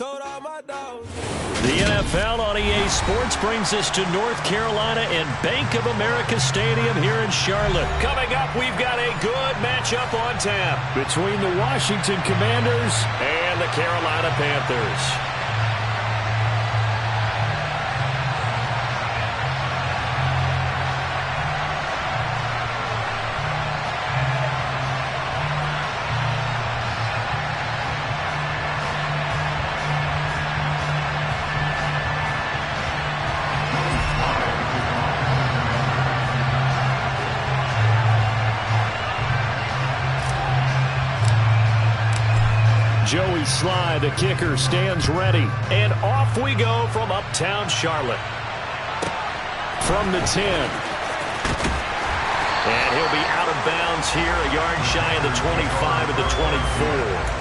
told all my dogs. The NFL on EA Sports brings us to North Carolina and Bank of America Stadium here in Charlotte. Coming up, we've got a good matchup on tap between the Washington Commanders and the Carolina Panthers. Joey Sly, the kicker, stands ready. And off we go from uptown Charlotte. From the 10. And he'll be out of bounds here, a yard shy of the 25 at the 24.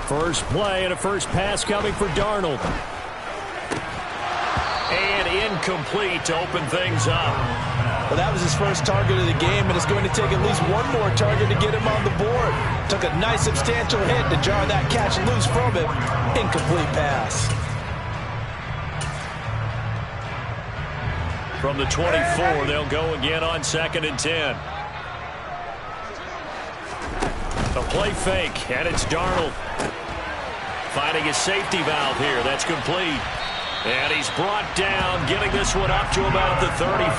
First play and a first pass coming for Darnold. And incomplete to open things up. Well, that was his first target of the game, and it's going to take at least one more target to get him on the board. Took a nice substantial hit to jar that catch loose from him. Incomplete pass. From the 24, they'll go again on 2nd and 10. A play fake, and it's Darnold. Finding a safety valve here. That's complete. And he's brought down, getting this one up to about the 35.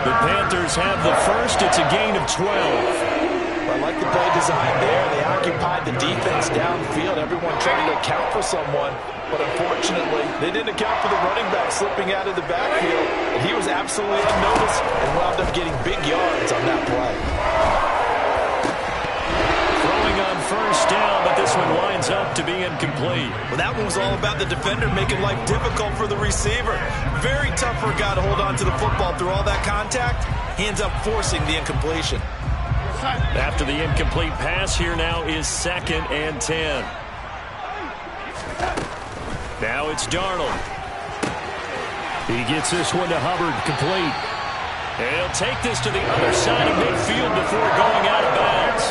The Panthers have the first. It's a gain of 12. I like the play design there. They occupied the defense downfield. Everyone trying to account for someone. But unfortunately, they didn't account for the running back slipping out of the backfield. And he was absolutely unnoticed and wound up getting big yards on that play. On first down, but this one winds up to be incomplete. Well, that one was all about the defender making life difficult for the receiver. Very tough for a guy to hold on to the football through all that contact. He ends up forcing the incompletion. After the incomplete pass, here now is 2nd and 10. Now it's Darnold. He gets this one to Hubbard, complete. And he'll take this to the other side of midfield before going out of bounds.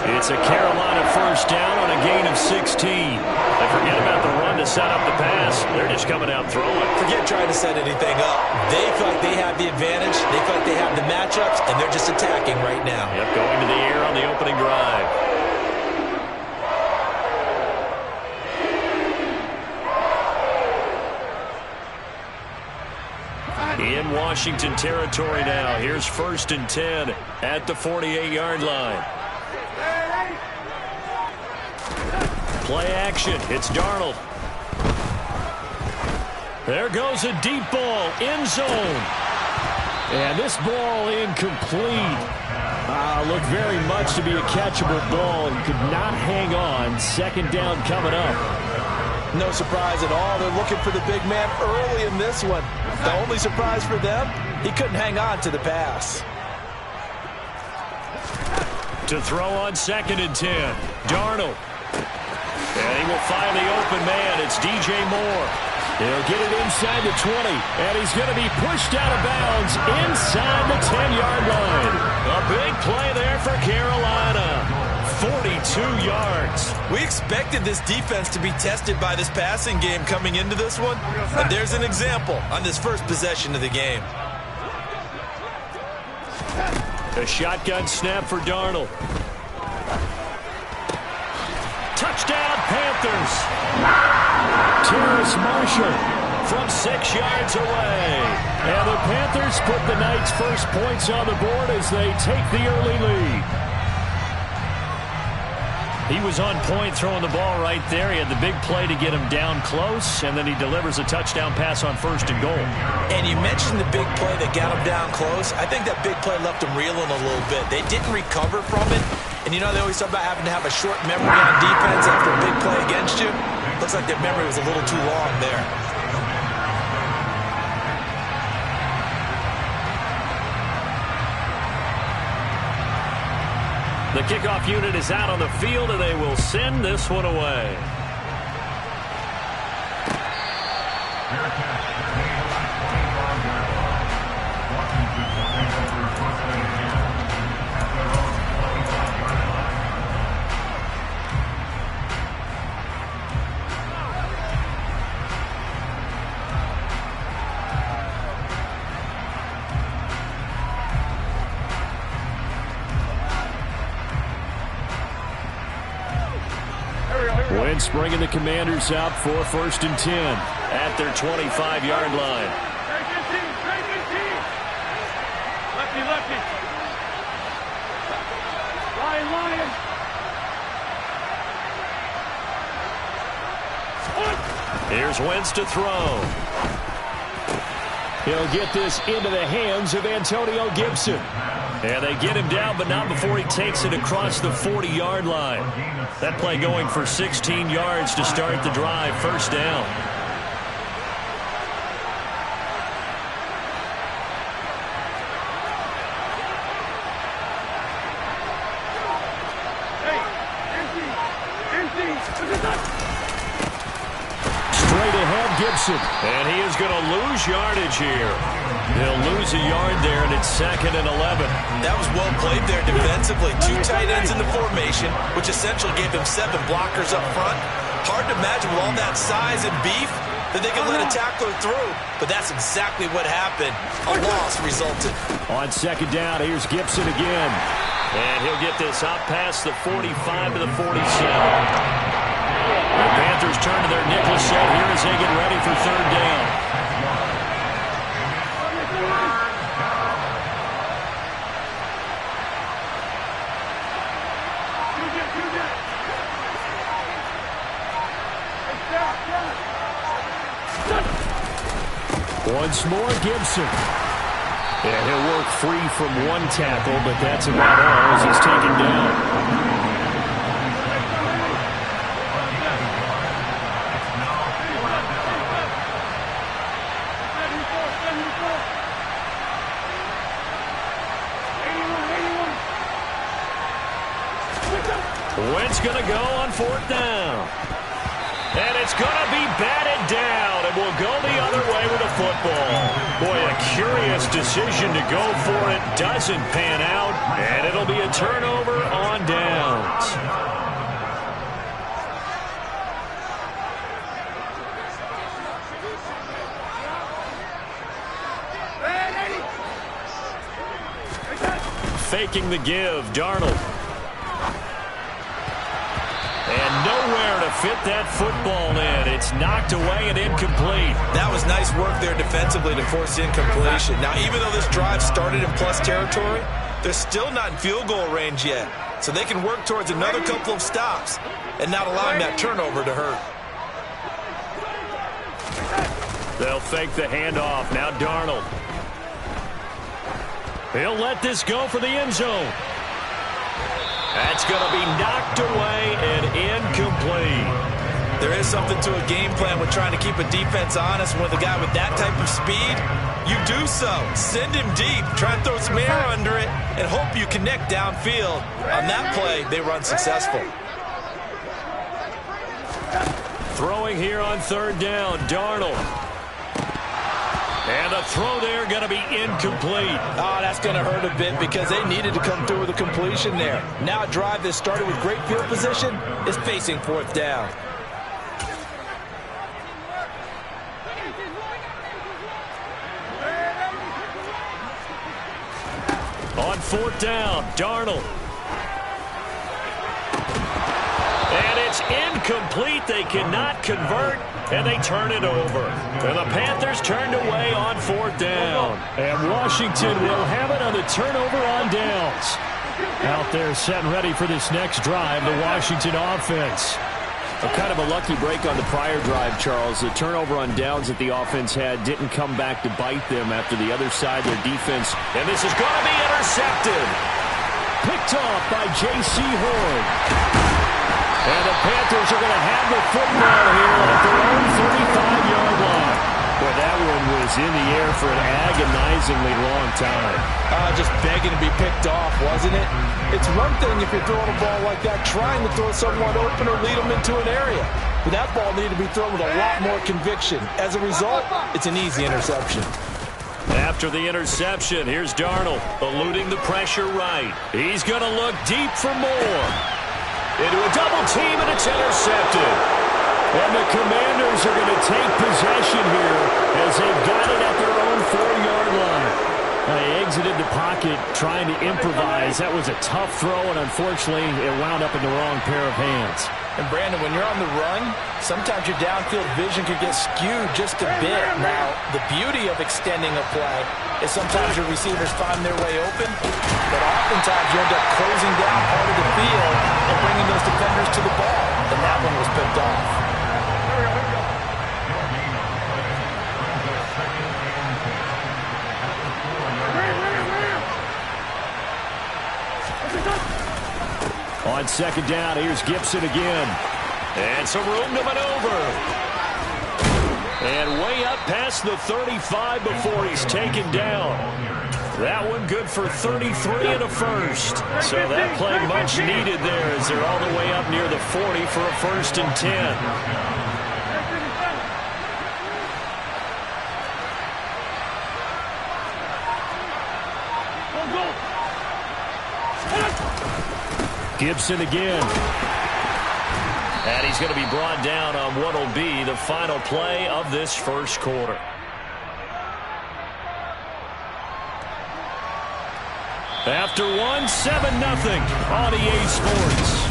It's a Carolina first down on a gain of 16. They forget about the run to set up the pass. They're just coming out throwing. Forget trying to set anything up. They feel like they have the advantage. They feel like they have the matchups, and they're just attacking right now. Yep, going to the air on the opening drive. In Washington territory now. Here's 1st and 10 at the 48-yard line. Play action. It's Darnold. There goes a deep ball. End zone. And this ball incomplete. Looked very much to be a catchable ball and could not hang on. 2nd down coming up. No surprise at all. They're looking for the big man early in this one. The only surprise for them, he couldn't hang on to the pass. To throw on 2nd and 10. Darnold. And he will find the open man. It's DJ Moore. He'll get it inside the 20. And he's going to be pushed out of bounds inside the 10-yard line. A big play there for Carolina. 42 yards. We expected this defense to be tested by this passing game coming into this one. And there's an example on this first possession of the game. A shotgun snap for Darnold. Touchdown, Panthers. Terrace Marshall from 6 yards away. And the Panthers put the night's first points on the board as they take the early lead. He was on point throwing the ball right there. He had the big play to get him down close, and then he delivers a touchdown pass on 1st and goal. And you mentioned the big play that got him down close. I think that big play left him reeling a little bit. They didn't recover from it. And you know, they always talk about having to have a short memory on defense after a big play against you. Looks like their memory was a little too long there. The kickoff unit is out on the field, and they will send this one away. Wentz bringing the Commanders out for 1st and 10 at their 25-yard line. Lefty. Lion. Here's Wentz to throw. He'll get this into the hands of Antonio Gibson. And they get him down, but not before he takes it across the 40-yard line. That play going for 16 yards to start the drive. 1st down. Straight ahead, Gibson. And he is going to lose yardage here. He'll lose a yard there, and it's 2nd and 11. That was well played there defensively. 2 tight ends in the formation, which essentially gave them 7 blockers up front. Hard to imagine with all that size and beef that they could let a tackler through. But that's exactly what happened. A loss resulted. On 2nd down, here's Gibson again. And he'll get this out past the 45 to the 47. The Panthers turn to their nickel set here as they get ready for 3rd down. Once more, Gibson. And he'll work free from one tackle, but that's about all as he's taken down. Wentz going to go on 4th down. And it's going to be batted down, and we'll go the other way with the football. Boy, a curious decision to go for it. Doesn't pan out, and it'll be a turnover on downs. Faking the give, Darnold. And nowhere to fit that football in. It's knocked away and incomplete. That was nice work there defensively to force incompletion. Now, even though this drive started in plus territory, they're still not in field goal range yet. So they can work towards another couple of stops and not allowing that turnover to hurt. They'll fake the handoff. Now Darnold. He'll let this go for the end zone. That's going to be knocked away and incomplete. There is something to a game plan with trying to keep a defense honest. With a guy with that type of speed, you do so. Send him deep. Try and throw some air under it and hope you connect downfield. On that play, they run successful. Throwing here on 3rd down, Darnold. And the throw there going to be incomplete. Oh, that's going to hurt a bit because they needed to come through with a completion there. Now a drive that started with great field position is facing 4th down. On 4th down, Darnold. And it's incomplete. They cannot convert, and they turn it over. And the Panthers turned away on 4th down. And Washington will have it on the turnover on downs. Out there set and ready for this next drive, the Washington offense. Kind of a lucky break on the prior drive, Charles. The turnover on downs that the offense had didn't come back to bite them after the other side, their defense. And this is going to be intercepted. Picked off by J.C. Horn. And the Panthers are going to have the football here at their own 35-yard line. Well, that one was in the air for an agonizingly long time. Just begging to be picked off, wasn't it? It's one thing if you're throwing a ball like that, trying to throw someone open or lead them into an area. But that ball needed to be thrown with a lot more conviction. As a result, it's an easy interception. After the interception, here's Darnold, eluding the pressure right. He's going to look deep for more. Into a double team, and it's intercepted. And the Commanders are going to take possession here as they've got it at their own 4-yard line. They exited the pocket trying to improvise. That was a tough throw, and unfortunately, it wound up in the wrong pair of hands. And, Brandon, when you're on the run, sometimes your downfield vision could get skewed just a bit. Now, the beauty of extending a play is sometimes your receivers find their way open, but oftentimes you end up closing down part of the field and bringing those defenders to the ball. And that one was picked off. On second down, here's Gibson again. And some room to maneuver. And way up past the 35 before he's taken down. That one good for 33 and a first. So that play much needed there as they're all the way up near the 40 for a 1st and 10. Gibson again. And he's going to be brought down on what will be the final play of this first quarter. After one, 7-0 on EA Sports.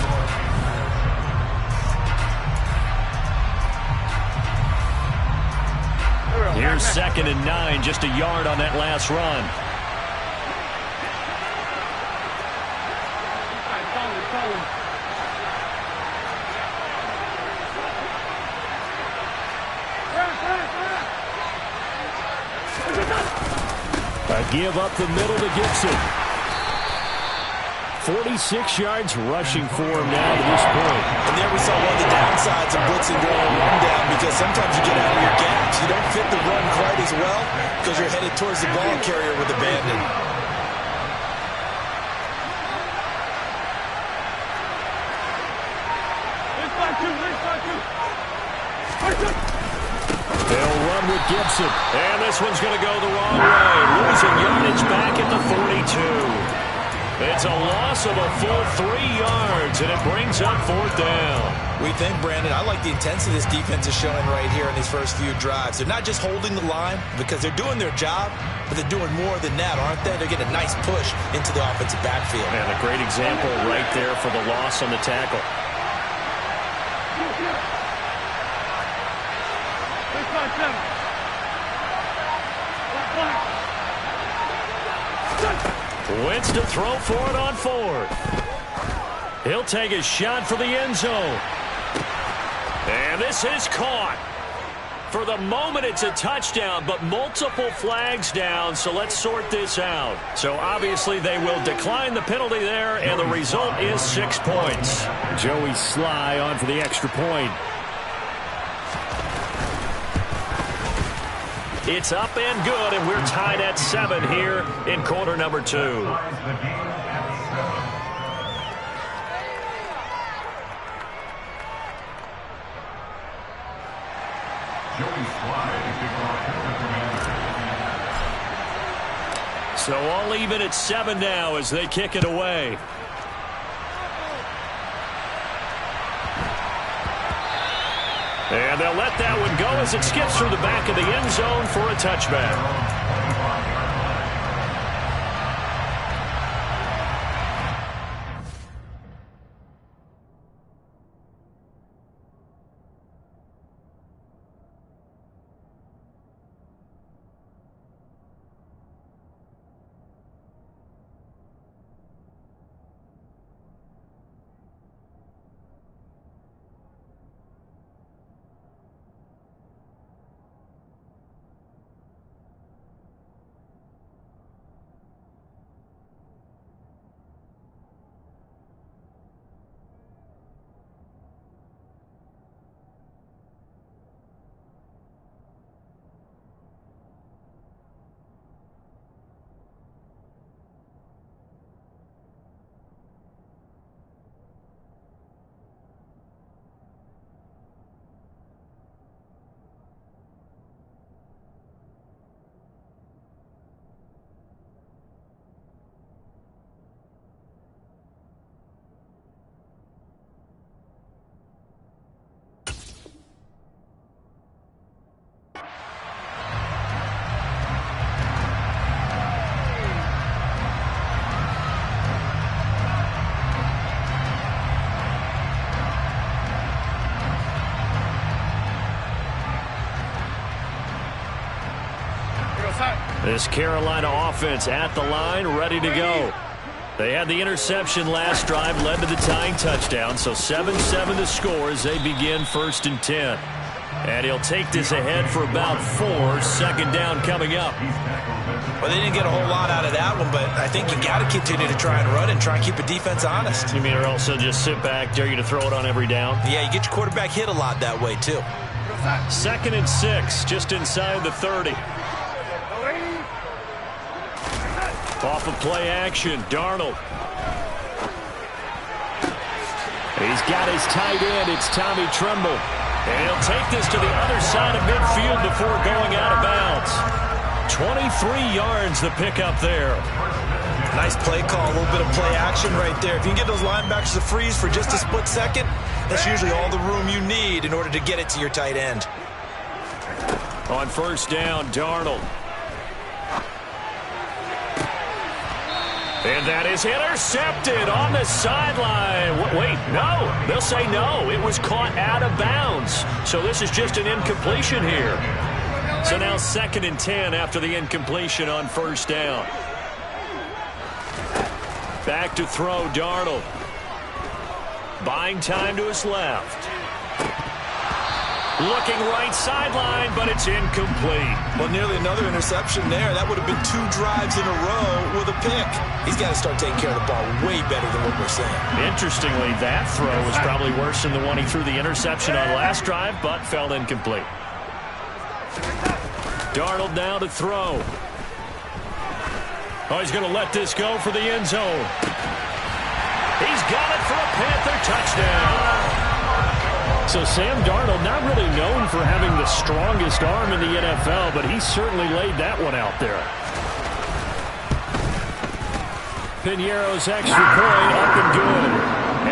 Here's 2nd and 9, just a yard on that last run. A give up the middle to Gibson. 46 yards rushing for him now to this point. And there we saw one of the downsides of blitzing during a rundown, because sometimes you get out of your gaps. You don't fit the run quite as well because you're headed towards the ball carrier with abandon. They'll run with Gibson. And this one's going to go the wrong way. Losing yardage back at the 42. It's a loss of a full 3 yards, and it brings up 4th down. We think, Brandon, I like the intensity this defense is showing right here in these first few drives. They're not just holding the line because they're doing their job, but they're doing more than that, aren't they? They're getting a nice push into the offensive backfield. And a great example right there for the loss on the tackle. Wentz to throw for it on 4th. He'll take a shot for the end zone. And this is caught. For the moment, it's a touchdown, but multiple flags down, so let's sort this out. So obviously they will decline the penalty there, and the result is 6 points. Joey Sly on for the extra point. It's up and good, and we're tied at 7 here in quarter number 2. So all even at 7 now as they kick it away. And they'll let that one go as it skips through the back of the end zone for a touchback. This Carolina offense at the line, ready to go. They had the interception last drive, led to the tying touchdown, so 7-7 to score as they begin 1st and 10. And he'll take this ahead for about 4. 2nd down coming up. Well, they didn't get a whole lot out of that one, but I think you got to continue to try and run and try and keep a defense honest. You mean, or also just sit back, dare you to throw it on every down? Yeah, you get your quarterback hit a lot that way, too. 2nd and 6, just inside the 30. Off of play action, Darnold. He's got his tight end, it's Tommy Tremble. And he'll take this to the other side of midfield before going out of bounds. 23 yards the pickup there. Nice play call, a little bit of play action right there. If you can get those linebackers to freeze for just a split second, that's usually all the room you need in order to get it to your tight end. On 1st down, Darnold. And that is intercepted on the sideline. Wait, no. They'll say no. It was caught out of bounds. So this is just an incompletion here. So now 2nd and 10 after the incompletion on 1st down. Back to throw, Darnold. Buying time to his left. Looking right sideline, but it's incomplete. Well, nearly another interception there. That would have been 2 drives in a row with a pick. He's got to start taking care of the ball way better than what we're saying. Interestingly, that throw was probably worse than the one he threw the interception on last drive, but fell incomplete. Darnold now to throw. Oh, he's going to let this go for the end zone. He's got it for a Panther touchdown. So Sam Darnold, not really known for having the strongest arm in the NFL, but he certainly laid that one out there. Piñeiro's extra point up and good.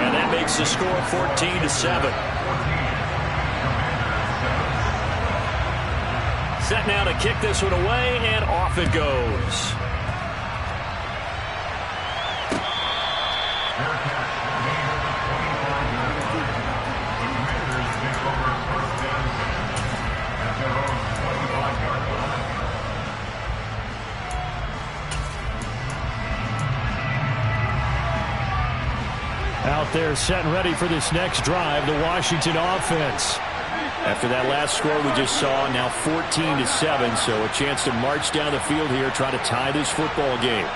And that makes the score 14-7. Set now to kick this one away, and off it goes. Out there set and ready for this next drive, the Washington offense. After that last score we just saw, now 14-7, so a chance to march down the field here, try to tie this football game.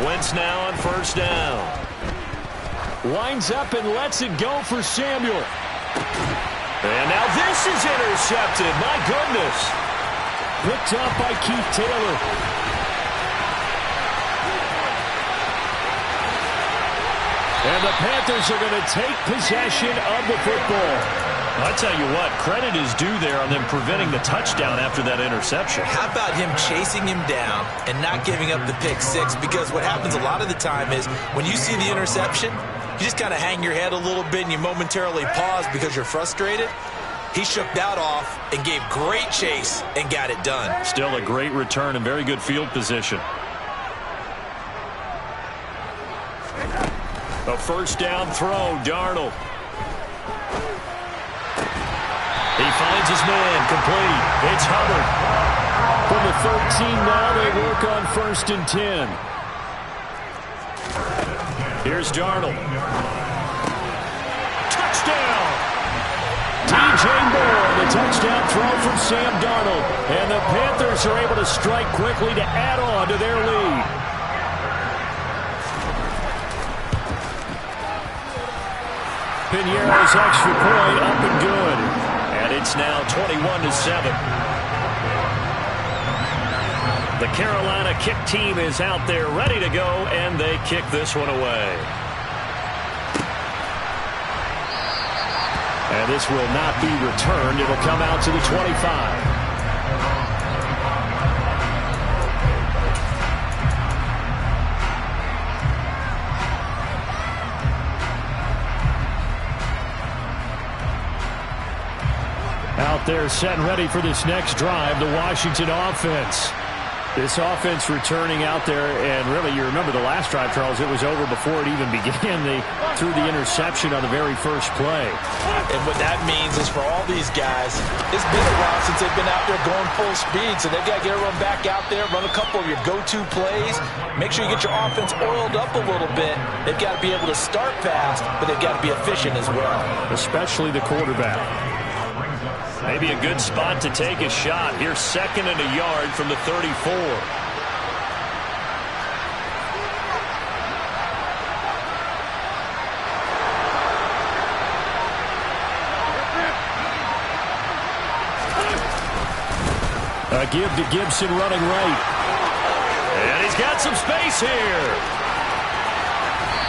Wentz now on 1st down. Winds up and lets it go for Samuel. And now this is intercepted. My goodness. Picked up by Keith Taylor. And the Panthers are going to take possession of the football. I tell you what, credit is due there on them preventing the touchdown after that interception. How about him chasing him down and not giving up the pick six? Because what happens a lot of the time is when you see the interception, you just kind of hang your head a little bit and you momentarily pause because you're frustrated. He shook that off and gave great chase and got it done. Still a great return and very good field position. A 1st down throw, Darnold. He finds his man, complete. It's Hubbard. From the 13 now, they work on 1st and 10. Here's Darnold. Touchdown! DJ Moore, the touchdown throw from Sam Darnold. And the Panthers are able to strike quickly to add on to their lead. Piñeiro's extra point up and good. And it's now 21-7. The Carolina kick team is out there ready to go, and they kick this one away. And this will not be returned. It'll come out to the 25. Out there set and ready for this next drive, the Washington offense. This offense returning out there, and really, you remember the last drive, Charles, it was over before it even began. They threw the interception on the very first play. And what that means is for all these guys, it's been a while since they've been out there going full speed, so they've got to get everyone back out there, run a couple of your go-to plays, make sure you get your offense oiled up a little bit. They've got to be able to start fast, but they've got to be efficient as well. Especially the quarterback. Maybe a good spot to take a shot. Here's 2nd and a yard from the 34. A give to Gibson running right. And he's got some space here.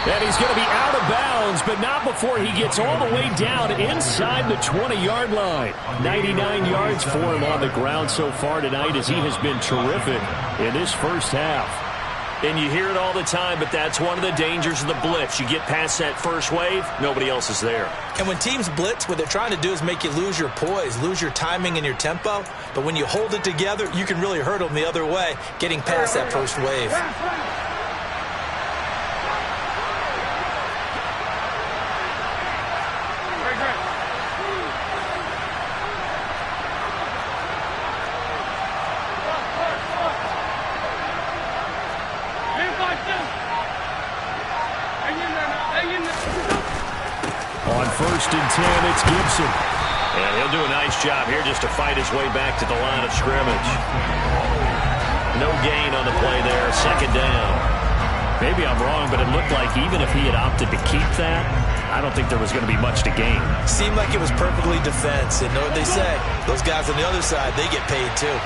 And he's going to be out of bounds, but not before he gets all the way down inside the 20-yard line. 99 yards for him on the ground so far tonight as he has been terrific in this first half. And you hear it all the time, but that's one of the dangers of the blitz. You get past that first wave, nobody else is there. And when teams blitz, what they're trying to do is make you lose your poise, lose your timing and your tempo. But when you hold it together, you can really hurt them the other way, getting past that first wave. On 1st and 10, it's Gibson. And he'll do a nice job here just to fight his way back to the line of scrimmage. No gain on the play there, 2nd down. Maybe I'm wrong, but it looked like even if he had opted to keep that, I don't think there was going to be much to gain. Seemed like it was perfectly defense. And know what they say? Those guys on the other side, they get paid too.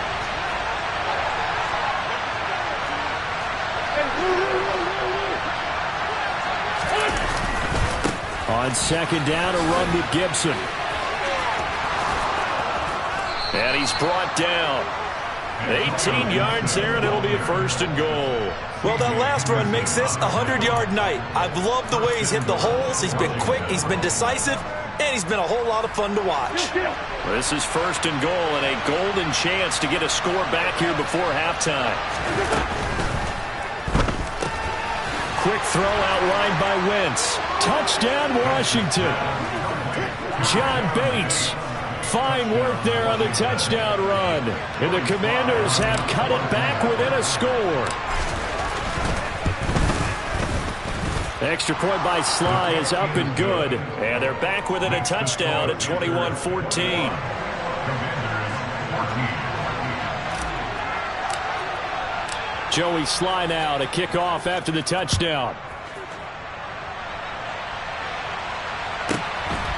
On 2nd down, a run with Gibson. And he's brought down. 18 yards there, and it'll be a 1st and goal. Well, that last run makes this a 100-yard night. I've loved the way he's hit the holes. He's been quick, he's been decisive, and he's been a whole lot of fun to watch. This is 1st and goal, and a golden chance to get a score back here before halftime. Quick throw outlined by Wentz. Touchdown, Washington. John Bates. Fine work there on the touchdown run. And the Commanders have cut it back within a score. The extra point by Sly is up and good. And they're back within a touchdown at 21-14. Joey Sly now to kick off after the touchdown.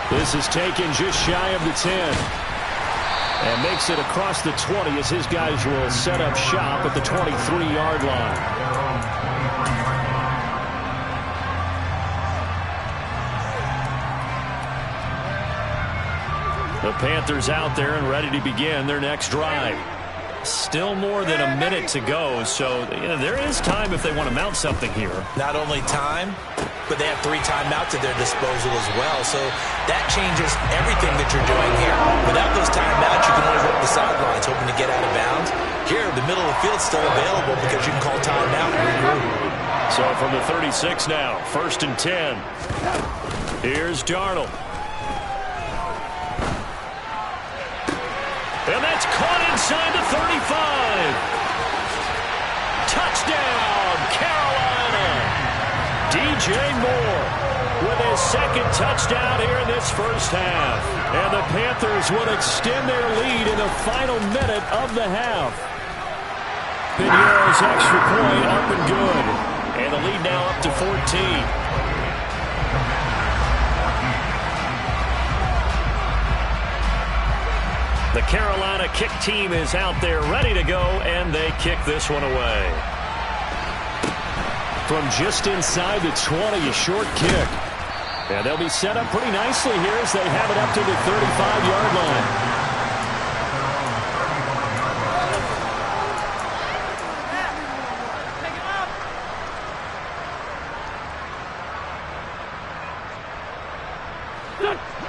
This is taken just shy of the 10. And makes it across the 20 as his guys will set up shop at the 23-yard line. The Panthers out there and ready to begin their next drive. Still more than a minute to go, so there is time if they want to mount something here. Not only time, but they have 3 timeouts at their disposal as well, so that changes everything that you're doing here. Without those timeouts, you can always work the sidelines, hoping to get out of bounds. Here, the middle of the field's still available because you can call timeout and regroup. So from the 36 now, 1st and 10. Here's Darnold. And that's caught inside the 35. Touchdown, Carolina. DJ Moore with his 2nd touchdown here in this first half. And the Panthers will extend their lead in the final minute of the half. Pinheiro's extra point up and good. And the lead now up to 14. The Carolina kick team is out there ready to go, and they kick this one away. From just inside the 20, a short kick. And they'll be set up pretty nicely here as they have it up to the 35-yard line.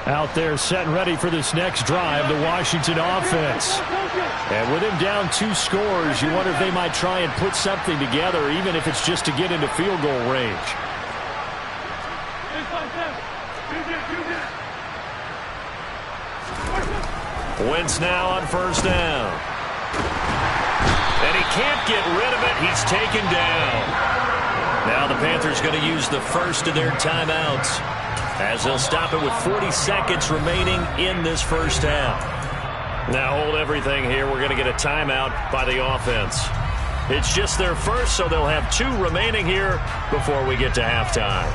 Out there setting ready for this next drive, the Washington offense. And with him down 2 scores, you wonder if they might try and put something together, even if it's just to get into field goal range. Wentz now on first down. And he can't get rid of it. He's taken down. Now the Panthers going to use the first of their timeouts, as they'll stop it with 40 seconds remaining in this first half. Now hold everything here. We're going to get a timeout by the offense. It's just their first, so they'll have 2 remaining here before we get to halftime.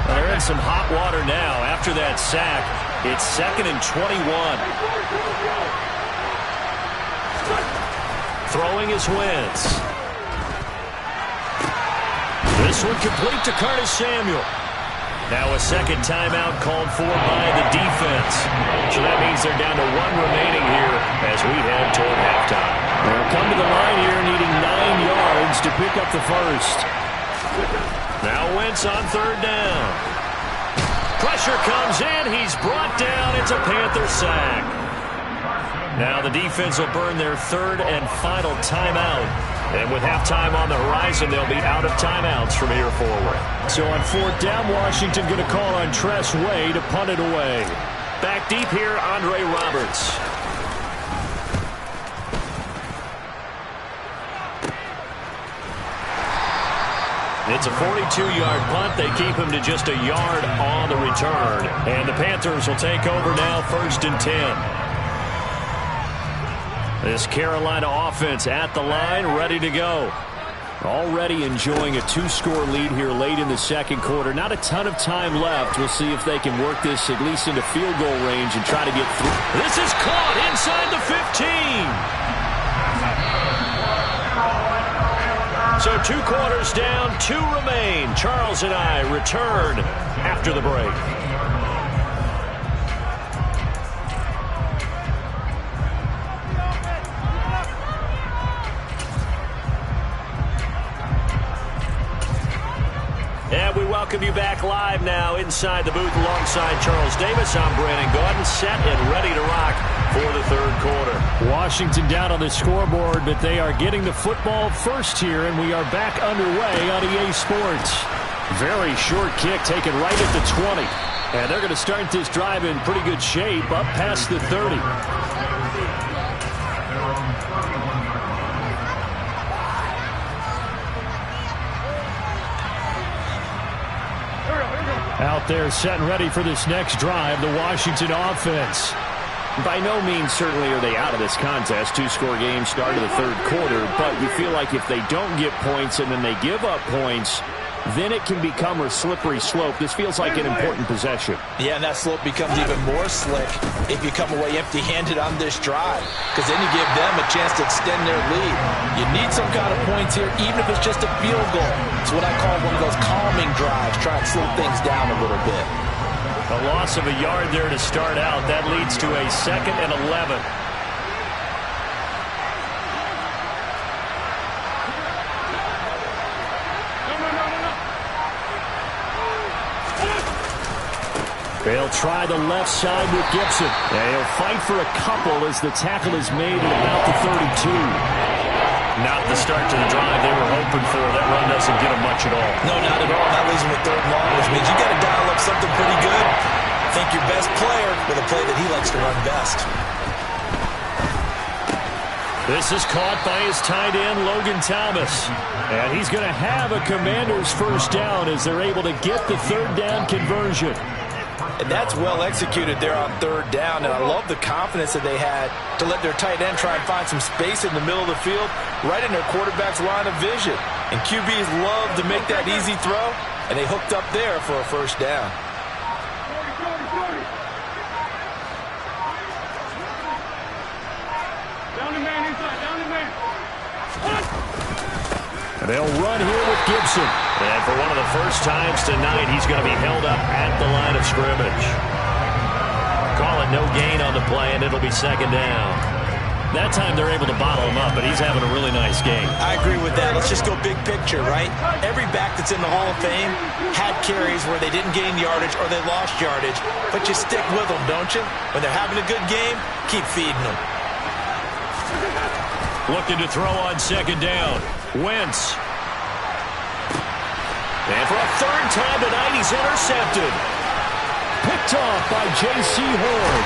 They're in some hot water now. After that sack, it's 2nd and 21. Throwing is Wentz. This one complete to Curtis Samuel. Now a second timeout called for by the defense. So that means they're down to 1 remaining here as we head toward halftime. They'll come to the line here needing 9 yards to pick up the first. Now Wentz on 3rd down. Pressure comes in. He's brought down. It's a Panther sack. Now the defense will burn their 3rd and final timeout. And with halftime on the horizon, they'll be out of timeouts from here forward. So on 4th down, Washington going to call on Tress Way to punt it away. Back deep here, Andre Roberts. It's a 42-yard punt. They keep him to just a yard on the return. And the Panthers will take over now, 1st and 10. This Carolina offense at the line, ready to go. Already enjoying a 2-score lead here late in the second quarter. Not a ton of time left. We'll see if they can work this at least into field goal range and try to get through. This is caught inside the 15. So 2 quarters down, 2 remain. Charles and I return after the break. And we welcome you back live now inside the booth alongside Charles Davis. I'm Brandon Gaudin, set and ready to rock for the 3rd quarter. Washington down on the scoreboard, but they are getting the football first here, and we are back underway on EA Sports. Very short kick taken right at the 20. And they're going to start this drive in pretty good shape up past the 30. Out there set and ready for this next drive, the Washington offense. By no means certainly are they out of this contest. 2-score game start of the 3rd quarter, but you feel like if they don't get points and then they give up points, then it can become a slippery slope. This feels like an important possession. Yeah, and that slope becomes even more slick if you come away empty-handed on this drive, because then you give them a chance to extend their lead. You need some kind of points here, even if it's just a field goal. It's what I call one of those calming drives, try and slow things down a little bit. A loss of a yard there to start out. That leads to a 2nd and 11. They'll try the left side with Gibson. And he'll fight for a couple as the tackle is made at about the 32. Not the start to the drive they were hoping for. That run doesn't get them much at all. No, not at all. That leaves them with 3rd and long, which means you got to dial up something pretty good. Think your best player with a play that he likes to run best. This is caught by his tight end, Logan Thomas. And he's going to have a Commanders first down as they're able to get the 3rd down conversion. And that's well executed there on 3rd down. And I love the confidence that they had to let their tight end try and find some space in the middle of the field, right in their quarterback's line of vision. And QBs love to make that easy throw, and they hooked up there for a first down. And they'll run here with Gibson. And for one of the first times tonight, he's going to be held up at the line of scrimmage. Call it no gain on the play, and it'll be 2nd down. That time they're able to bottle him up, but he's having a really nice game. I agree with that. Let's just go big picture, right? Every back that's in the Hall of Fame had carries where they didn't gain yardage or they lost yardage, but you stick with them, don't you? When they're having a good game, keep feeding them. Looking to throw on second down. Wentz. And for a third time tonight, he's intercepted. Picked off by J.C. Horn.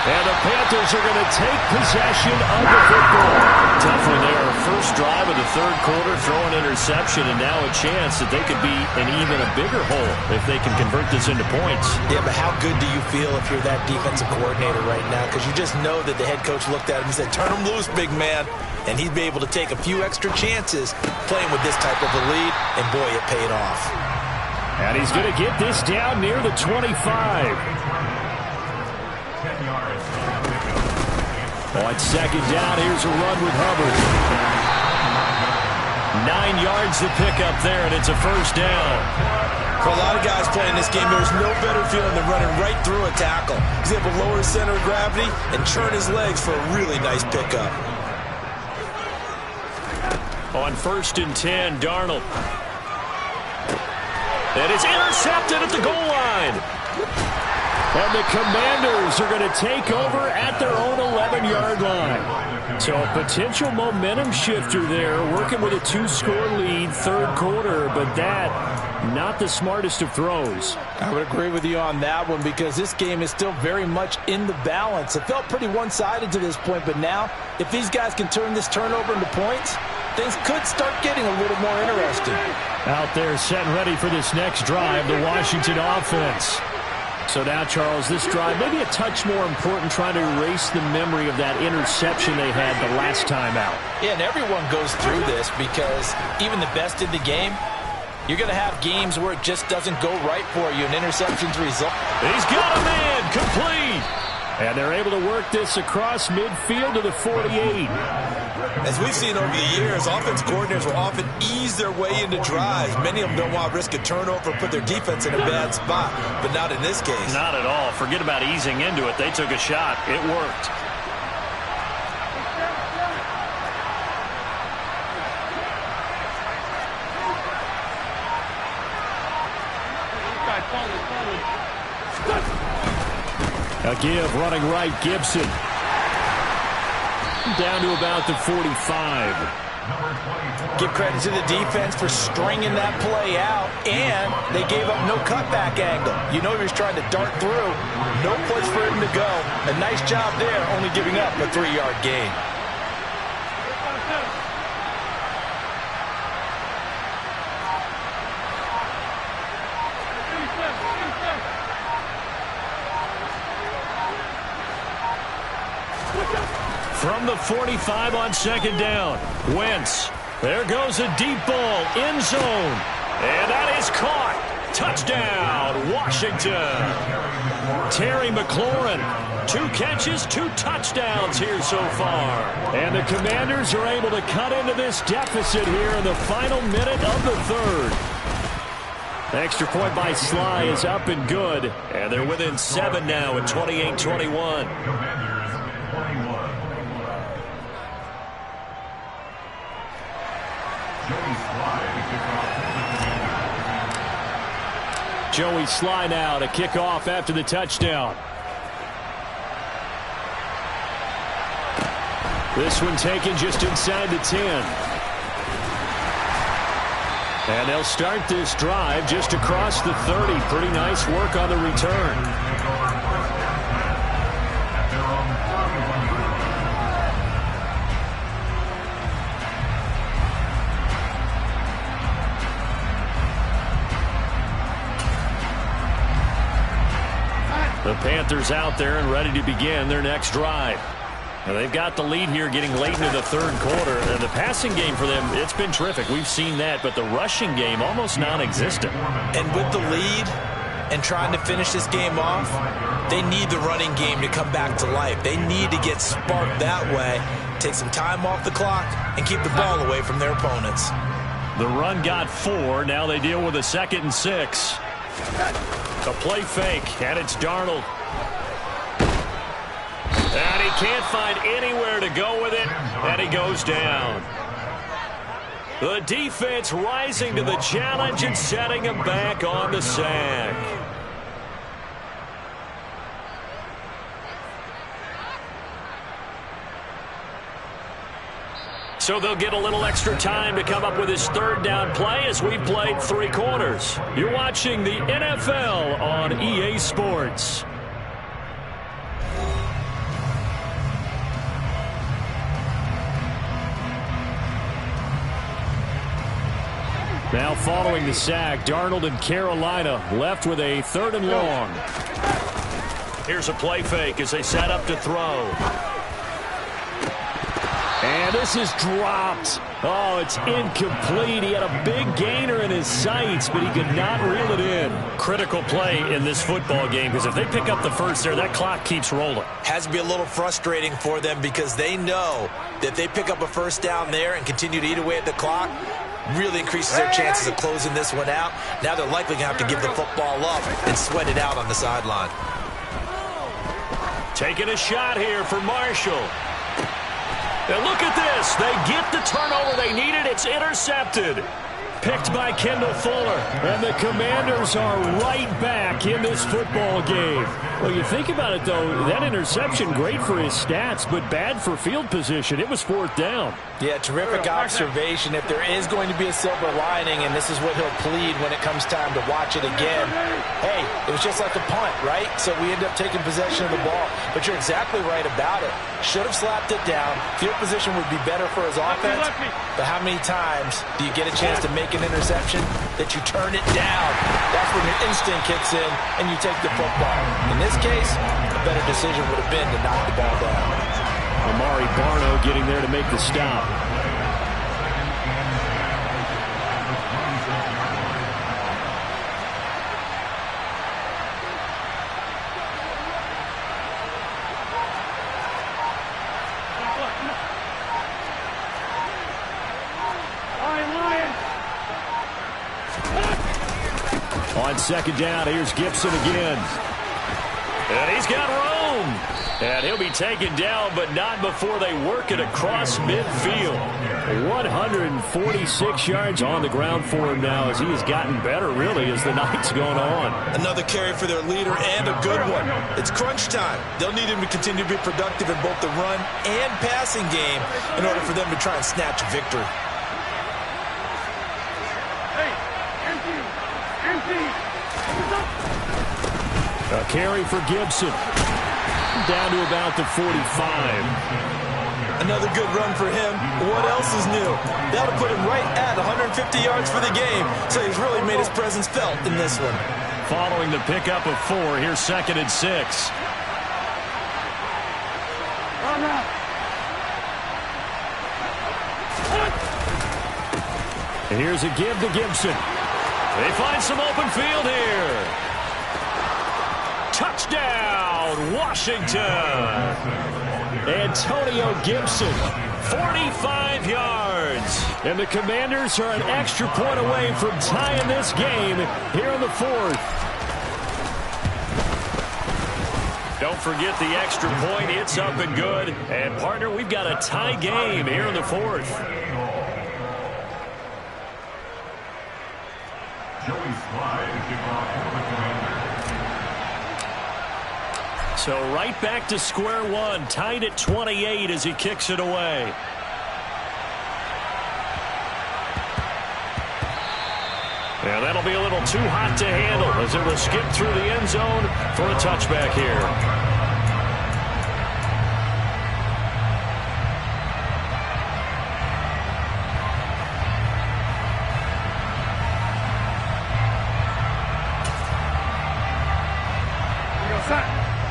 And the Panthers are going to take possession of the football. Tough one there. First drive of the third quarter, throw an interception, and now a chance that they could be in even a bigger hole if they can convert this into points. Yeah, but how good do you feel if you're that defensive coordinator right now? Because you just know that the head coach looked at him and said, turn him loose, big man. And he'd be able to take a few extra chances playing with this type of a lead, and boy, it paid off. And he's going to get this down near the 25. On second down, here's a run with Hubbard. 9 yards to pick up there, and it's a first down. For a lot of guys playing this game, there's no better feeling than running right through a tackle. He's able to lower his center of gravity and churn his legs for a really nice pickup. On 1st and 10, Darnold. And it's intercepted at the goal line. And the Commanders are going to take over at their own 11-yard line. So a potential momentum shifter there, working with a 2-score lead, third quarter, but that, not the smartest of throws. I would agree with you on that one because this game is still very much in the balance. It felt pretty one-sided to this point, but now, if these guys can turn this turnover into points, things could start getting a little more interesting. Out there, set and ready for this next drive, the Washington offense. So now, Charles, this drive maybe a touch more important, trying to erase the memory of that interception they had the last time out. Yeah, and everyone goes through this because even the best in the game, you're going to have games where it just doesn't go right for you, and interceptions result. He's got a man, complete. And they're able to work this across midfield to the 48. As we've seen over the years, offense coordinators will often ease their way into drives. Many of them don't want to risk a turnover or put their defense in a bad spot, but not in this case. Not at all. Forget about easing into it. They took a shot. It worked. A give, running right, Gibson. Down to about the 45. Give credit to the defense for stringing that play out, and they gave up no cutback angle. You know he was trying to dart through. No place for him to go. A nice job there, only giving up a 3-yard gain. From the 45 on second down, Wentz. There goes a deep ball, end zone. And that is caught. Touchdown, Washington. Terry McLaurin, 2 catches, 2 touchdowns here so far. And the Commanders are able to cut into this deficit here in the final minute of the third. The extra point by Sly is up and good. And they're within 7 now at 28-21. Joey Sly now to kick off after the touchdown. This one taken just inside the 10. And they'll start this drive just across the 30. Pretty nice work on the return. The Panthers out there and ready to begin their next drive. Now they've got the lead here getting late into the third quarter. And the passing game for them, it's been terrific. We've seen that, but the rushing game almost non-existent. And with the lead and trying to finish this game off, they need the running game to come back to life. They need to get sparked that way, take some time off the clock, and keep the ball away from their opponents. The run got 4. Now they deal with a 2nd and 6. A play fake, and it's Darnold. And he can't find anywhere to go with it, and he goes down. The defense rising to the challenge and setting him back on the sack. So they'll get a little extra time to come up with his third down play as we played 3 quarters. You're watching the NFL on EA Sports. Now following the sack, Darnold and Carolina left with a 3rd and long. Here's a play fake as they set up to throw. And this is dropped. Oh, it's incomplete. He had a big gainer in his sights, but he could not reel it in. Critical play in this football game, because if they pick up the first there, that clock keeps rolling. Has to be a little frustrating for them because they know that if they pick up a first down there and continue to eat away at the clock, really increases their chances of closing this one out. Now they're likely going to have to give the football up and sweat it out on the sideline. Taking a shot here for Marshall. And look at this. They get the turnover they needed. It's intercepted. Picked by Kendall Fuller. And the Commanders are right back in this football game. Well, you think about it, though, that interception, great for his stats, but bad for field position. It was 4th down. Yeah, terrific observation. If there is going to be a silver lining, and this is what he'll plead when it comes time to watch it again, hey, it was just like a punt, right? So we end up taking possession of the ball. But you're exactly right about it. Should have slapped it down. Field position would be better for his offense. But how many times do you get a chance to make an interception that you turn it down? That's when your instinct kicks in and you take the football. In this case, a better decision would have been to knock the ball down. Amari Barno getting there to make the stop. On 2nd down, here's Gibson again. And he's got room. And he'll be taken down, but not before they work it across midfield. 146 yards on the ground for him now as he has gotten better, really, as the night's gone on. Another carry for their leader and a good one. It's crunch time. They'll need him to continue to be productive in both the run and passing game in order for them to try and snatch a victory. A carry for Gibson. Down to about the 45. Another good run for him. What else is new? That'll put him right at 150 yards for the game. So he's really made his presence felt in this one. Following the pickup of 4, here's 2nd and 6. And here's a give to Gibson. They find some open field here. Touchdown, Washington. Antonio Gibson, 45 yards. And the Commanders are an extra point away from tying this game here in the 4th. Don't forget the extra point. It's up and good. And, partner, we've got a tie game here in the 4th. So right back to square one, tied at 28 as he kicks it away. And that'll be a little too hot to handle as it will skip through the end zone for a touchback here.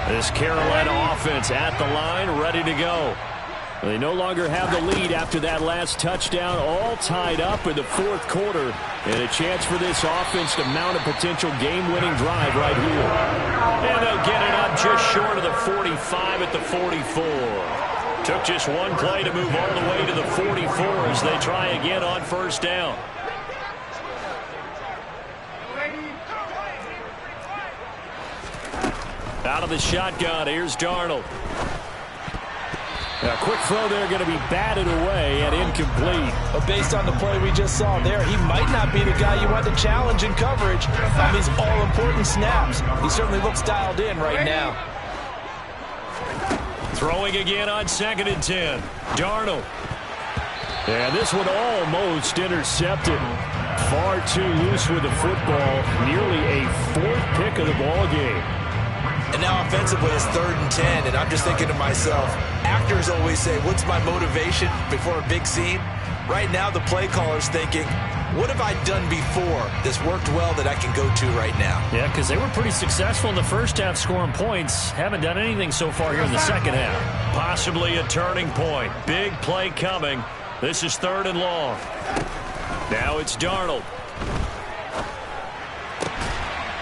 This Carolina offense at the line, ready to go. They no longer have the lead after that last touchdown, all tied up in the 4th quarter. And a chance for this offense to mount a potential game-winning drive right here. And they'll get it up just short of the 45 at the 44. Took just one play to move all the way to the 44 as they try again on 1st down. Out of the shotgun, here's Darnold. A quick throw there going to be batted away and incomplete. But based on the play we just saw there, he might not be the guy you want to challenge in coverage on these all-important snaps. He certainly looks dialed in right now. Throwing again on 2nd and 10. Darnold. And this one almost intercepted. Far too loose with the football. Nearly a 4th pick of the ball game. And now offensively it's 3rd and 10, and I'm just thinking to myself, actors always say, what's my motivation before a big scene? Right now the play caller's thinking, what have I done before that's worked well that I can go to right now? Yeah, because they were pretty successful in the first half scoring points. Haven't done anything so far here in the second half. Possibly a turning point. Big play coming. This is 3rd and long. Now it's Darnold.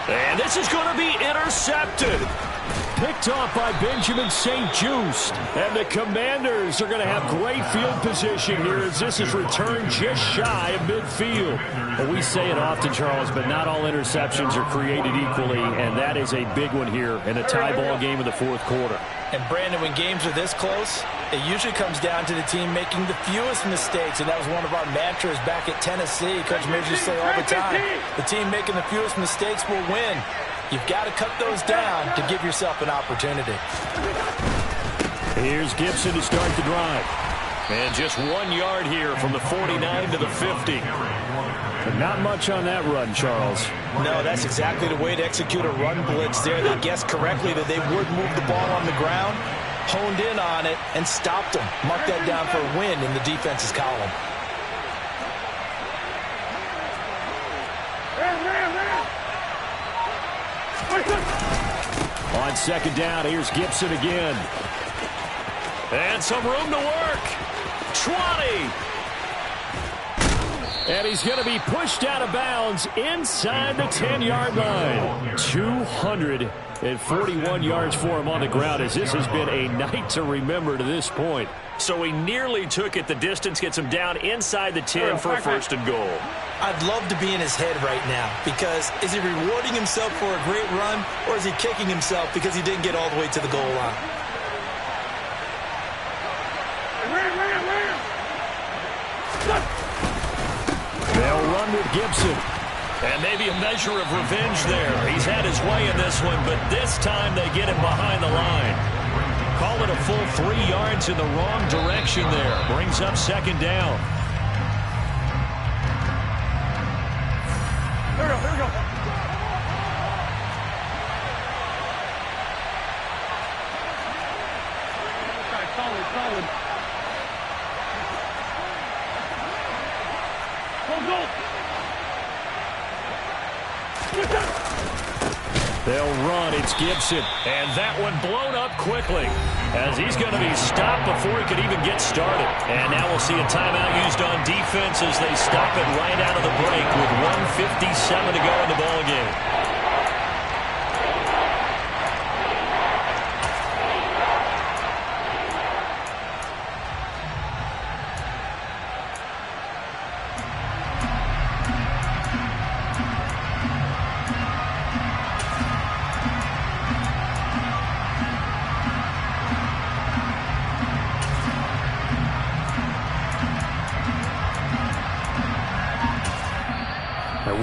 And this is going to be intercepted. Picked off by Benjamin St-Juste. And the Commanders are going to have great field position here as this is returned just shy of midfield. Well, we say it often, Charles, but not all interceptions are created equally, and that is a big one here in a tie ball game in the 4th quarter. And Brandon, when games are this close, it usually comes down to the team making the fewest mistakes, and that was one of our mantras back at Tennessee. Coach Midge used to say all the time, the team making the fewest mistakes will win. You've got to cut those down to give yourself an opportunity. Here's Gibson to start the drive. And just 1 yard here from the 49 to the 50. But not much on that run, Charles. No, that's exactly the way to execute a run blitz there. They guessed correctly that they would move the ball on the ground, honed in on it, and stopped them. Mark that down for a win in the defense's column. On 2nd down, here's Gibson again. And some room to work. 20. And he's going to be pushed out of bounds inside the 10-yard line. 241 yards for him on the ground as this has been a night to remember to this point. So he nearly took it the distance, gets him down inside the 10 for a 1st and goal. I'd love to be in his head right now because is he rewarding himself for a great run or is he kicking himself because he didn't get all the way to the goal line? They'll run with Gibson. And maybe a measure of revenge there. He's had his way in this one, but this time they get him behind the line. Call it a full 3 yards in the wrong direction there. Brings up 2nd down. Here we go, here we go. Solid, solid. Go. They'll run. It's Gibson. And that one blown up quickly as he's going to be stopped before he could even get started. And now we'll see a timeout used on defense as they stop it right out of the break with 1:57 to go in the ballgame.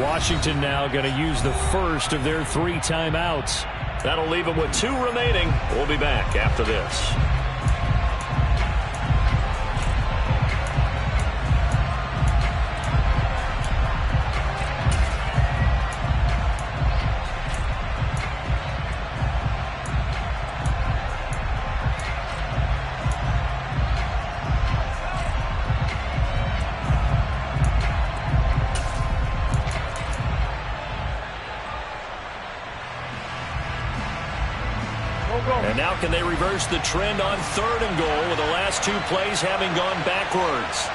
Washington now going to use the first of their 3 timeouts. That'll leave them with 2 remaining. We'll be back after this. And now can they reverse the trend on 3rd and goal with the last 2 plays having gone backwards?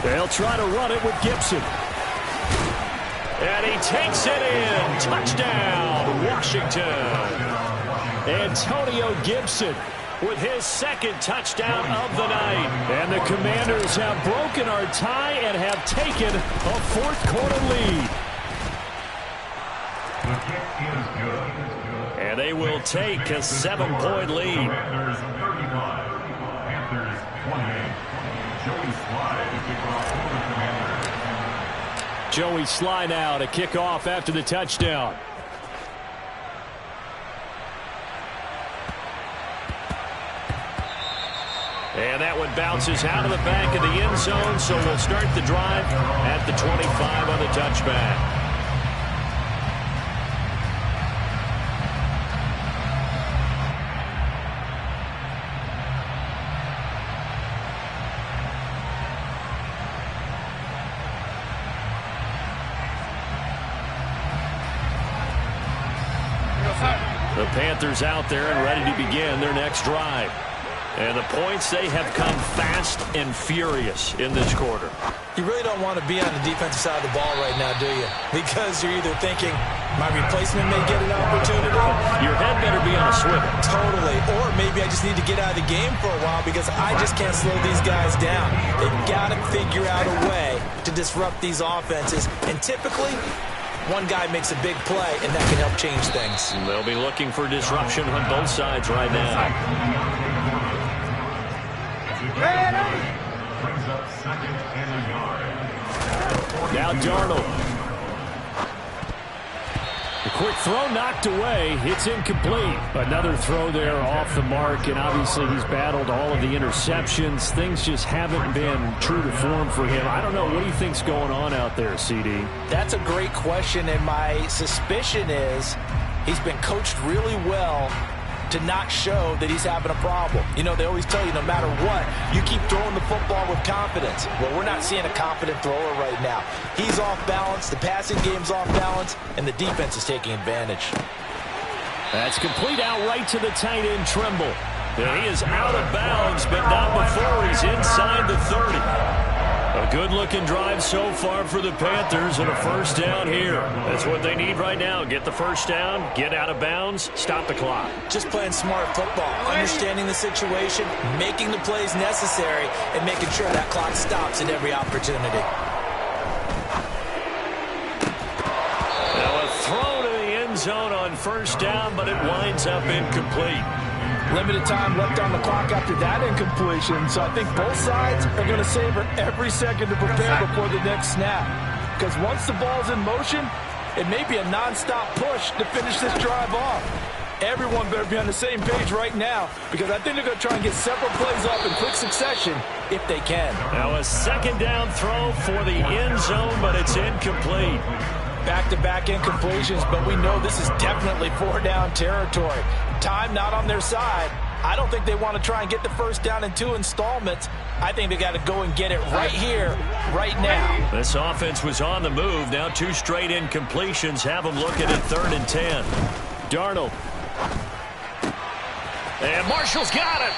They'll try to run it with Gibson. And he takes it in. Touchdown, Washington. Antonio Gibson with his 2nd touchdown of the night. And the Commanders have broken our tie and have taken a 4th quarter lead. They will take a 7-point lead. Panthers 35, Panthers 28. Joey Sly to kick off for the Commanders. Joey Sly now to kick off after the touchdown. And that one bounces out of the back of the end zone, so we'll start the drive at the 25 on the touchback. The Panthers out there and ready to begin their next drive. And the points, they have come fast and furious in this quarter. You really don't want to be on the defensive side of the ball right now, do you? Because you're either thinking, my replacement may get an opportunity. Your head better be on a swivel. Totally. Or maybe I just need to get out of the game for a while because I just can't slow these guys down. They've got to figure out a way to disrupt these offenses. And typically, one guy makes a big play, and that can help change things. They'll be looking for disruption on both sides right now. Brings up 2nd and a yard. Now Darnold. The quick throw knocked away. It's incomplete. Another throw there off the mark, and obviously he's battled all of the interceptions. Things just haven't been true to form for him. I don't know. What do you think's going on out there, CD? That's a great question, and my suspicion is he's been coached really well to not show that he's having a problem. You know, they always tell you no matter what, you keep throwing the football with confidence. Well, we're not seeing a confident thrower right now. He's off balance, the passing game's off balance, and the defense is taking advantage. That's complete out right to the tight end, Trimble. And he is out of bounds, but not before he's inside the 30. A good-looking drive so far for the Panthers and a first down here. That's what they need right now. Get the first down, get out of bounds, stop the clock. Just playing smart football, understanding the situation, making the plays necessary, and making sure that clock stops at every opportunity. Now a throw to the end zone on first down, but it winds up incomplete. Limited time left on the clock after that incompletion, so I think both sides are going to savor every second to prepare before the next snap. Because once the ball's in motion, it may be a non-stop push to finish this drive off. Everyone better be on the same page right now, because I think they're going to try and get several plays off in quick succession if they can. Now a second down throw for the end zone, but it's incomplete. Back-to-back incompletions, but we know this is definitely 4-down territory. Time not on their side. I don't think they want to try and get the first down in 2 installments. I think they got to go and get it right here, right now. This offense was on the move. Now 2 straight incompletions have them looking at 3rd and 10. Darnold. And Marshall's got it.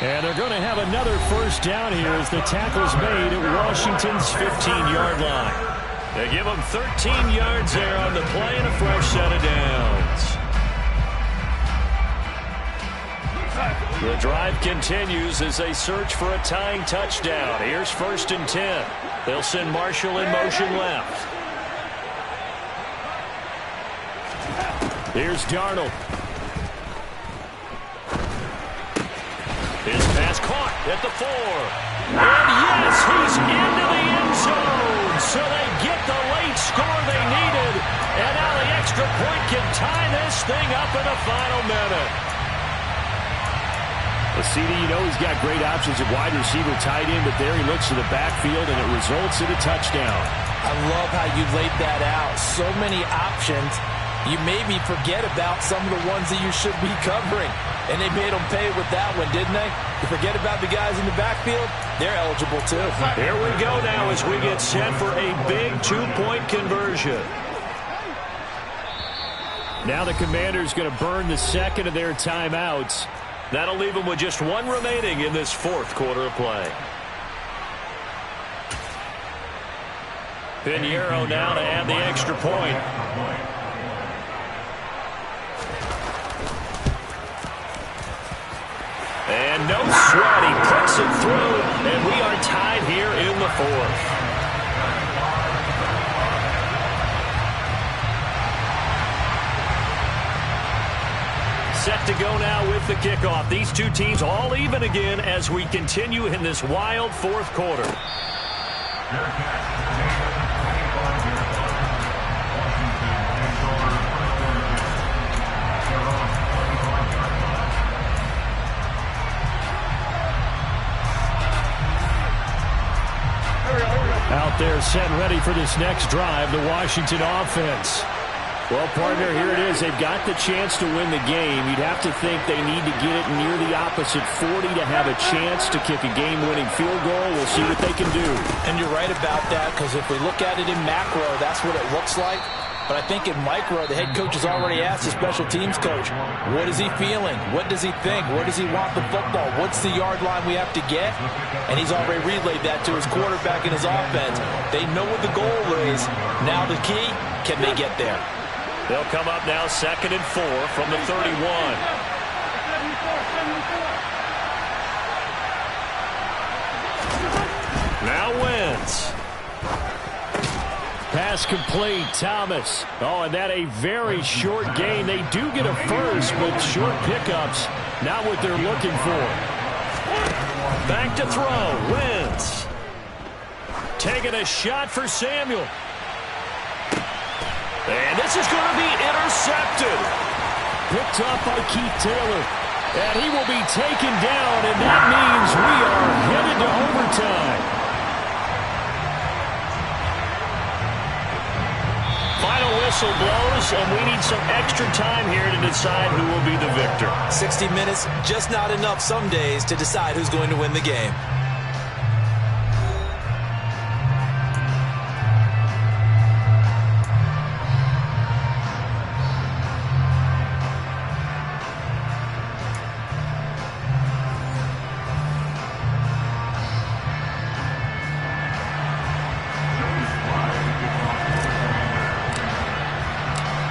And they're going to have another first down here as the tackle's made at Washington's 15-yard line. They give them 13 yards there on the play and a fresh set of downs. The drive continues as they search for a tying touchdown. Here's 1st and 10. They'll send Marshall in motion left. Here's Darnold. His pass caught at the 4. And yes, he's into the end zone. So they get the late score they needed. And now the extra point can tie this thing up in the final minute. Well, CD, you know he's got great options at wide receiver, tight end, but there he looks to the backfield, and it results in a touchdown. I love how you laid that out. So many options. You maybe forget about some of the ones that you should be covering. And they made them pay with that one, didn't they? You forget about the guys in the backfield, they're eligible too. Here we go now as we get set for a big 2-point conversion. Now the Commanders going to burn the second of their timeouts. That'll leave them with just 1 remaining in this 4th quarter of play. Pinheiro now to add the extra point. And no sweat, he puts it through, and we are tied here in the 4th. set to go now with the kickoff. These two teams all even again as we continue in this wild fourth quarter. Out there set and ready for this next drive, the Washington offense. Well, partner, here it is. They've got the chance to win the game. You'd have to think they need to get it near the opposite 40 to have a chance to kick a game-winning field goal. We'll see what they can do. And you're right about that, because if we look at it in macro, that's what it looks like. But I think in micro, the head coach has already asked the special teams coach, what is he feeling? What does he think? Where does he want the football? What's the yard line we have to get? And he's already relayed that to his quarterback and his offense. They know what the goal is. Now the key, can they get there? They'll come up now 2nd and 4 from the 31. Now Wentz. Pass complete, Thomas. Oh, and that a very short gain. They do get a first, but short pickups, not what they're looking for. Back to throw, Wentz. Taking a shot for Samuel. And this is going to be intercepted. Picked up by Keith Taylor. And he will be taken down, and that means we are headed to overtime. Final whistle blows, and we need some extra time here to decide who will be the victor. 60 minutes, just not enough some days to decide who's going to win the game.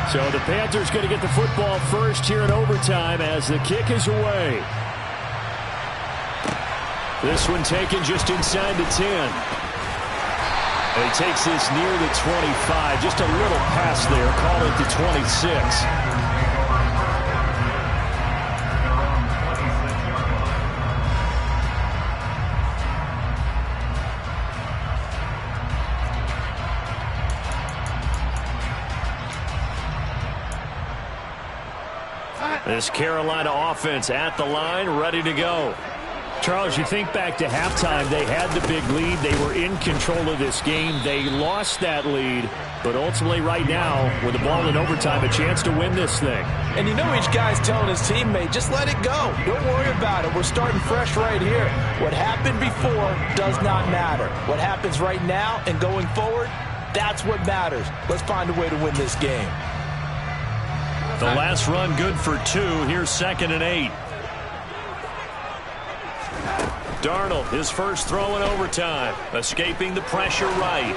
So the Panthers going to get the football first here in overtime as the kick is away. This one taken just inside the 10. And he takes this near the 25. Just a little pass there. Call it the 26. This Carolina offense at the line, ready to go. Charles, you think back to halftime, they had the big lead. They were in control of this game. They lost that lead, but ultimately right now, with the ball in overtime, a chance to win this thing. And you know each guy's telling his teammate, just let it go. Don't worry about it. We're starting fresh right here. What happened before does not matter. What happens right now and going forward, that's what matters. Let's find a way to win this game. The last run good for 2. Here's 2nd and 8. Darnold, his first throw in overtime, escaping the pressure right.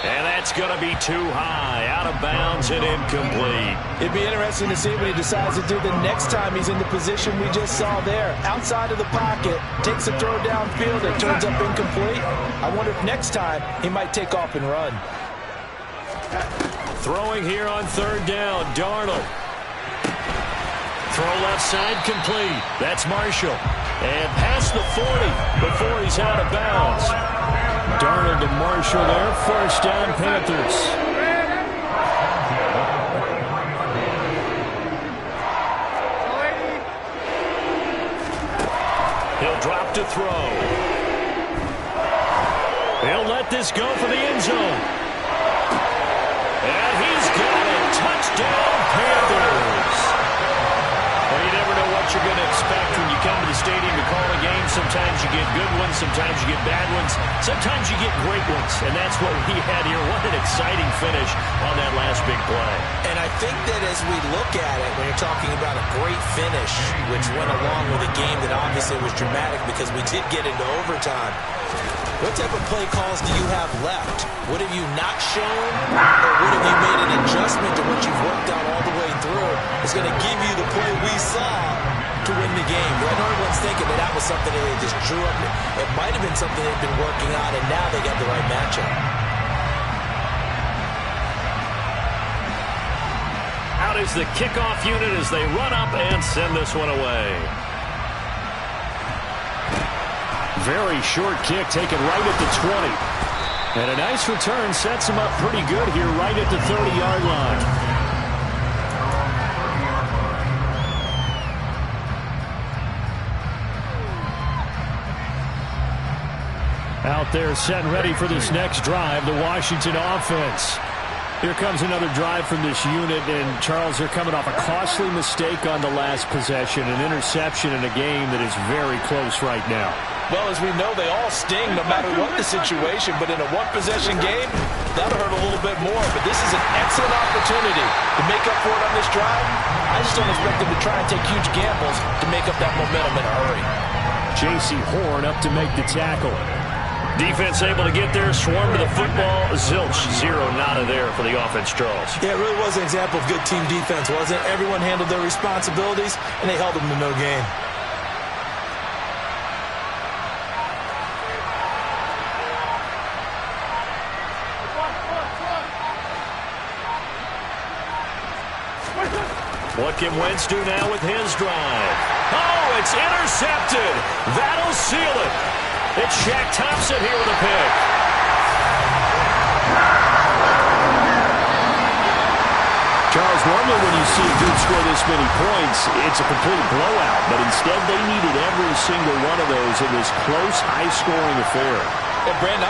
And that's going to be too high, out of bounds and incomplete. It'd be interesting to see what he decides to do the next time he's in the position we just saw there. Outside of the pocket, takes a throw downfield and turns up incomplete. I wonder if next time he might take off and run. Throwing here on 3rd down, Darnold. Throw left side complete. That's Marshall. And past the 40 before he's out of bounds. Darnold to Marshall there. 1st down, Panthers. He'll drop to throw. He'll let this go for the end zone. And he's got it. Touchdown, Panthers. Well, you never know what you're going to expect when you come to the stadium to call a game. Sometimes you get good ones. Sometimes you get bad ones. Sometimes you get great ones. And that's what we had here. What an exciting finish on that last big play. And I think that as we look at it, when you're talking about a great finish, which went along with a game that obviously was dramatic because we did get into overtime, what type of play calls do you have left? What have you not shown, or what have you made an adjustment to what you've worked out all the way through? It's going to give you the play we saw to win the game. I know everyone's thinking that that was something that they just drew up. It might have been something they've been working on, and now they got the right matchup. Out is the kickoff unit as they run up and send this one away. Very short kick taken right at the 20. And a nice return sets him up pretty good here right at the 30-yard line. Out there set and ready for this next drive, the Washington offense. Here comes another drive from this unit, and Charles, they're coming off a costly mistake on the last possession, an interception in a game that is very close right now. Well, as we know, they all sting no matter what the situation, but in a one-possession game, that'll hurt a little bit more. But this is an excellent opportunity to make up for it on this drive. I just don't expect them to try and take huge gambles to make up that momentum in a hurry. J.C. Horn up to make the tackle. Defense able to get there, swarm to the football. Zilch, zero, nada there for the offense, Charles. Yeah, it really was an example of good team defense, wasn't it? Everyone handled their responsibilities, and they held them to no gain. What can Wentz do now with his drive? Oh, it's intercepted. That'll seal it. It's Shaq Thompson here with a pick. Charles, normally when you see a dude score this many points, it's a complete blowout. But instead, they needed every single one of those in this close, high-scoring affair. And Brandon,